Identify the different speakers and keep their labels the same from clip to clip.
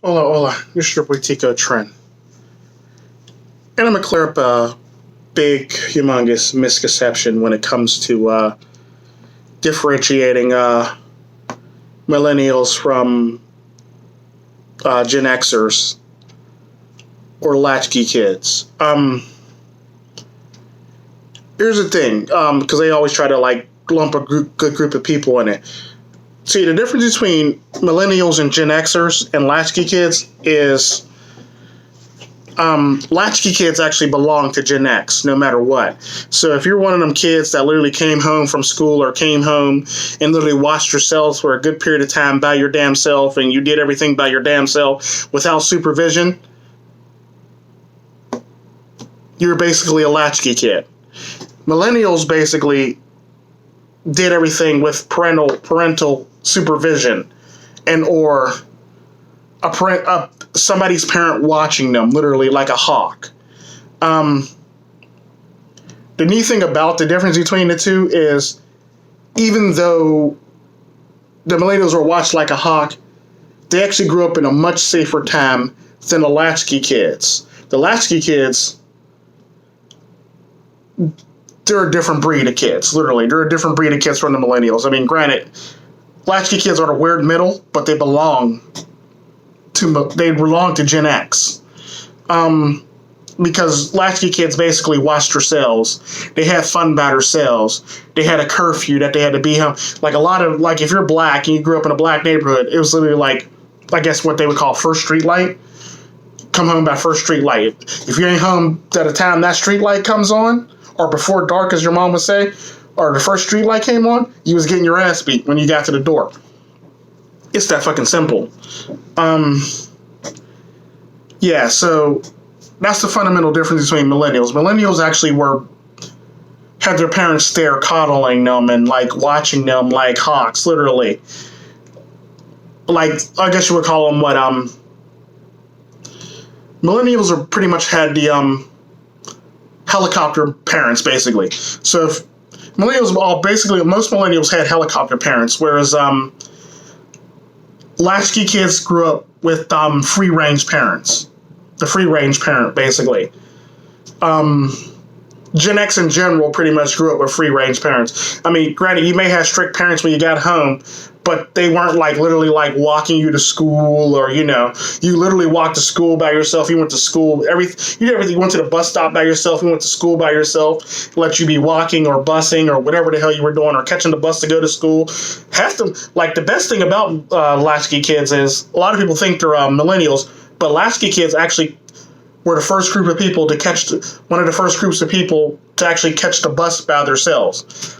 Speaker 1: Hola, hola. This is your boy Tico Trent. And I'm going to clear up a big, humongous misconception when it comes to differentiating millennials from Gen Xers or latchkey kids. Here's the thing, because they always try to lump a good group of people in it. See, the difference between millennials and Gen Xers and latchkey kids is latchkey kids actually belong to Gen X no matter what. So if you're one of them kids that literally came home from school or came home and literally watched yourselves for a good period of time by your damn self and you did everything by your damn self without supervision, you're basically a latchkey kid. Millennials basically did everything with parental supervision and or somebody's parent watching them, literally like a hawk. The neat thing about the difference between the two is, even though the millennials were watched like a hawk, they actually grew up in a much safer time than the latchkey kids. The latchkey kids, they're a different breed of kids, literally. They're a different breed of kids from the millennials. I mean, granted, latchkey kids are the weird middle, but they belong to Gen X. Because latchkey kids basically watched themselves. They had fun by themselves. They had a curfew that they had to be home. If you're black and you grew up in a black neighborhood, it was literally I guess what they would call first street light. Come home by first street light. If you ain't home at the time that street light comes on, or before dark, as your mom would say, or the first street light came on, you was getting your ass beat when you got to the door. It's that fucking simple. Yeah, so that's the fundamental difference between millennials. Millennials actually had their parents there coddling them and watching them like hawks, literally. I guess you would call them millennials are pretty much had the helicopter parents, basically. So if most millennials had helicopter parents, whereas latchkey kids grew up with free range parents. The free range parent, basically. Gen X in general pretty much grew up with free range parents. I mean, granted, you may have strict parents when you got home, but they weren't literally walking you to school, or you literally walked to school by yourself. You went to school, you did everything. You went to the bus stop by yourself. You went to school by yourself. Let you be walking or busing or whatever the hell you were doing, or catching the bus to go to school. The best thing about latchkey kids is a lot of people think they're millennials, but latchkey kids actually were the first group of people to one of the first groups of people to actually catch the bus by themselves.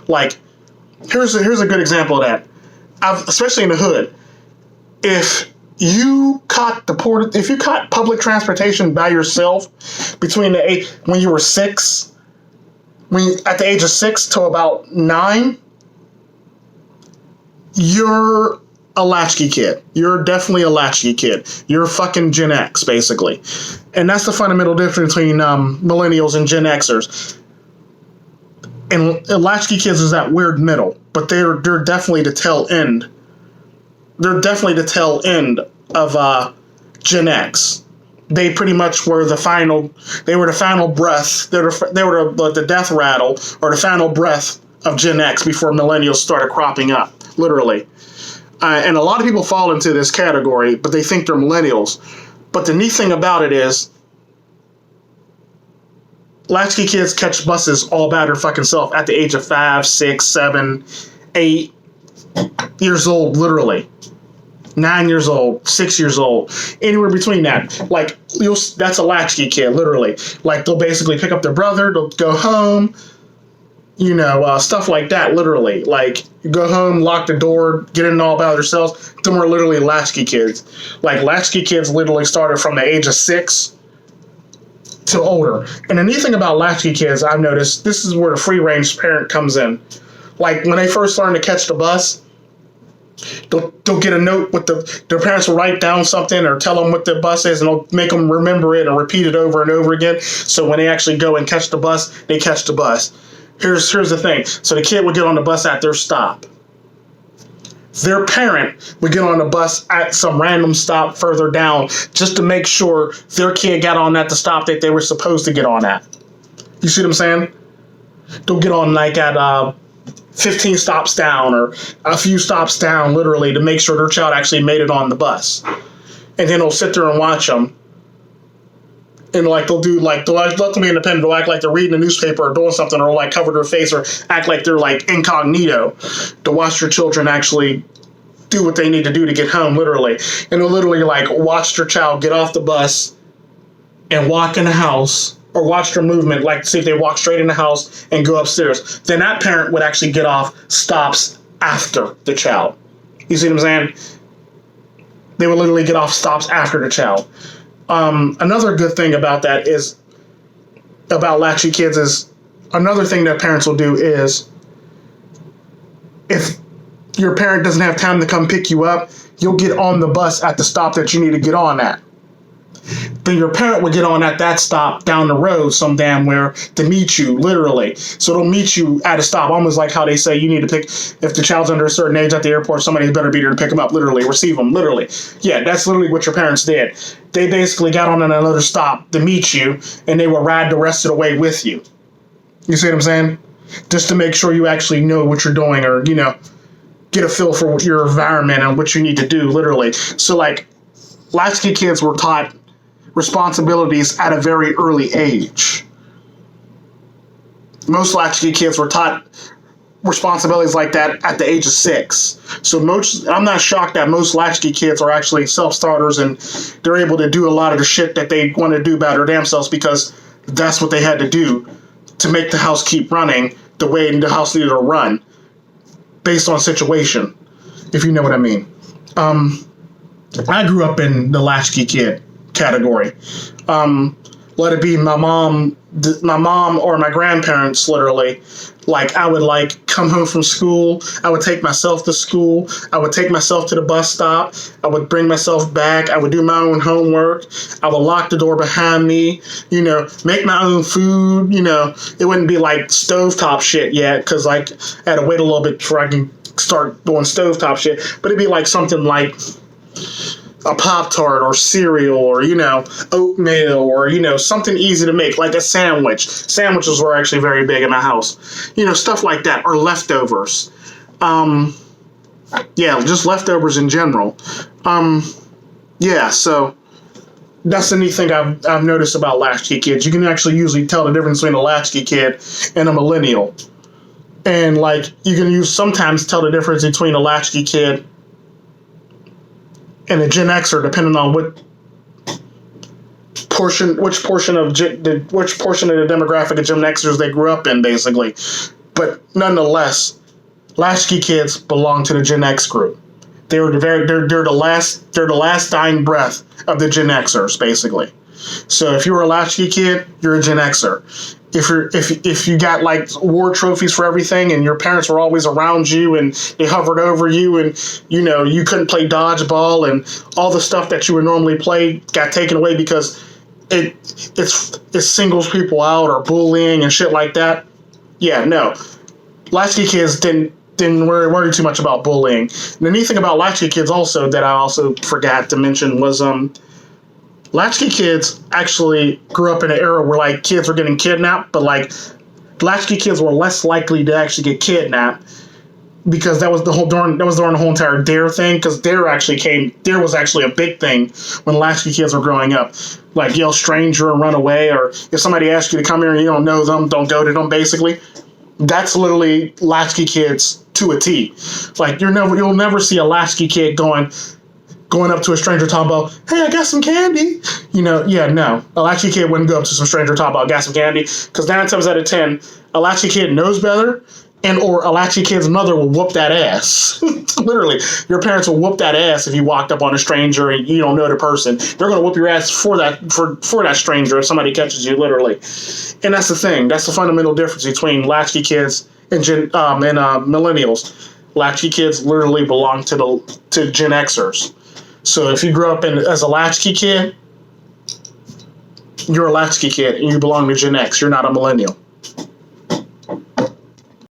Speaker 1: Here's a good example of that. Especially in the hood, if you caught public transportation by yourself when you were at the age of 6 to about 9, you're a latchkey kid. You're definitely a latchkey kid. You're fucking Gen X, basically. And that's the fundamental difference between millennials and Gen Xers. And latchkey kids is that weird middle, but they're definitely the tail end. They're definitely the tail end of Gen X. They pretty much were the final. They were the final breath. They were the death rattle or the final breath of Gen X before millennials started cropping up, literally. And a lot of people fall into this category, but they think they're millennials. But the neat thing about it is, latchkey kids catch buses all by their fucking self at the age of 5, 6, 7, 8 years old, literally. 9 years old, 6 years old, anywhere between that. That's a latchkey kid, literally. They'll basically pick up their brother, they'll go home, stuff like that, literally. You go home, lock the door, get in all by themselves. Them are literally latchkey kids. Latchkey kids literally started from the age of 6 to older. And the neat thing about latchkey kids, I've noticed, this is where the free range parent comes in. When they first learn to catch the bus, they'll get a note their parents will write down something or tell them what the bus is, and they'll make them remember it and repeat it over and over again. So when they actually go and catch the bus, they catch the bus. Here's the thing. So the kid would get on the bus at their stop. their parent would get on a bus at some random stop further down just to make sure their kid got on at the stop that they were supposed to get on at. You see what I'm saying? They'll get on like at 15 stops down or a few stops down, literally, to make sure their child actually made it on the bus. And then they'll sit there and watch them. And like they'll let them be independent. They'll act like they're reading a newspaper or doing something, or like cover their face or act like they're like incognito to watch their children actually do what they need to do to get home, literally. And they'll literally like watch their child get off the bus and walk in the house, or watch their movement, like see if they walk straight in the house and go upstairs. Then that parent would actually get off stops after the child. You see what I'm saying? They would literally get off stops after the child. Another good thing about that is, about latchkey kids, is another thing that parents will do is, if your parent doesn't have time to come pick you up, you'll get on the bus at the stop that you need to get on at. Then your parent would get on at that stop down the road some damn where to meet you, literally. So they'll meet you at a stop, almost like how they say you need to pick, if the child's under a certain age at the airport, somebody better be there to pick them up, literally, receive them, literally. Yeah, that's literally what your parents did. They basically got on at another stop to meet you, and they would ride the rest of the way with you. You see what I'm saying? Just to make sure you actually know what you're doing, or, you know, get a feel for your environment and what you need to do, literally. So, like, latchkey kids were taught responsibilities at a very early age. Most latchkey kids were taught responsibilities like that at the age of 6. So I'm not shocked that most latchkey kids are actually self-starters, and they're able to do a lot of the shit that they want to do by their damn selves, because that's what they had to do to make the house keep running the way the house needed to run, based on situation, if you know what I mean. I grew up in the latchkey kid category. Let it be my mom or my grandparents, literally. Like, I would like come home from school, I would take myself to school, I would take myself to the bus stop, I would bring myself back, I would do my own homework, I would lock the door behind me, you know, make my own food, you know. It wouldn't be like stovetop shit yet, because like I had to wait a little bit before I can start doing stovetop shit, but it'd be like something like a Pop-Tart or cereal, or, you know, oatmeal, or, you know, something easy to make, like a sandwich. Sandwiches were actually very big in my house. You know, stuff like that, or leftovers. Yeah, just leftovers in general. Yeah, so that's the neat thing I've noticed about latchkey kids. You can actually usually tell the difference between a latchkey kid and a millennial. And, like, you can sometimes tell the difference between a latchkey kid and a Gen Xer, depending on which portion of the demographic of Gen Xers they grew up in, basically. But nonetheless, latchkey kids belong to the Gen X group. They're the last dying breath of the Gen Xers, basically. So if you're a latchkey kid, you're a Gen Xer. If you got like war trophies for everything, and your parents were always around you and they hovered over you, and you know you couldn't play dodgeball, and all the stuff that you would normally play got taken away because it singles people out, or bullying and shit like that. Yeah, no, latchkey kids didn't worry too much about bullying. And the neat thing about latchkey kids also that I also forgot to mention was latchkey kids actually grew up in an era where like kids were getting kidnapped, but like latchkey kids were less likely to actually get kidnapped, because that was during the whole entire DARE thing, because DARE was actually a big thing when latchkey kids were growing up. Like, yell stranger and run away, or if somebody asks you to come here and you don't know them, don't go to them, basically. That's literally latchkey kids to a T. Like, you'll never see a latchkey kid going up to a stranger talking about, hey, I got some candy. You know, yeah, no. A latchkey kid wouldn't go up to some stranger talking about, got some candy, because 9 times out of 10, a latchkey kid knows better, or a latchkey kid's mother will whoop that ass. Literally, your parents will whoop that ass if you walked up on a stranger and you don't know the person. They're going to whoop your ass for that stranger if somebody catches you, literally. And that's the thing. That's the fundamental difference between latchkey kids and millennials. Latchkey kids literally belong to Gen Xers. So if you grew up as a latchkey kid, you're a latchkey kid and you belong to Gen X. You're not a millennial.